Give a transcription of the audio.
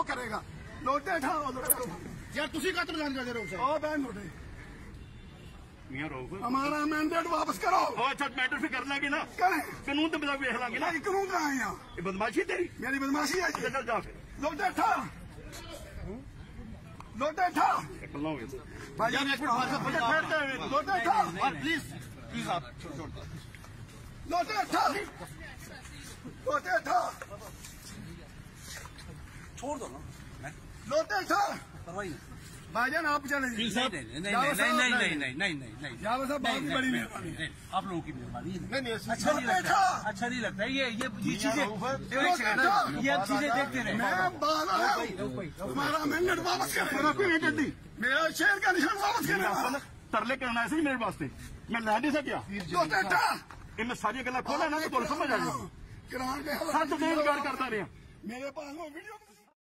करेगा। लोटे ठा यार तुसी का प्रदान कर दे रहे हो बैन लोटे मियां रोक हमारा मैंडेट वापस करो। अच्छा मैटर फिर कर लेंगे ना, करें कानून तो बता देख लेंगे ना। कानून कहाँ है यहाँ? ये बदमाशी तेरी, मेरी बदमाशी है। चल जा फिर लोटे ठा लोटे ठा भाई यार एक मिनट लोटे ठा प्लीज प्लीज आप छोड़ लोटे ठा लोटे ठा छोड़ दो ना, लोटे ठा परवाही नहीं। भाईजान आप चले नहीं नहीं जावेद साहब बहुत बड़ी मेहरबानी है आप लोगों की मेहरबानी है। नहीं अच्छा नहीं लगता ये चीजें, ये अब चीजें देखते रहे। मैं हमारा मैंडेट वापस करें, मेरा शेर का निशान वापस करें। तरले करना ऐसे ही मेरे वास्ते मैं लैंडी से क्या इनमें सारी गल्ला खोला ना तो समझ आ गया। किरान में सच बेरोजगार करता रहा मेरे पास वो वीडियो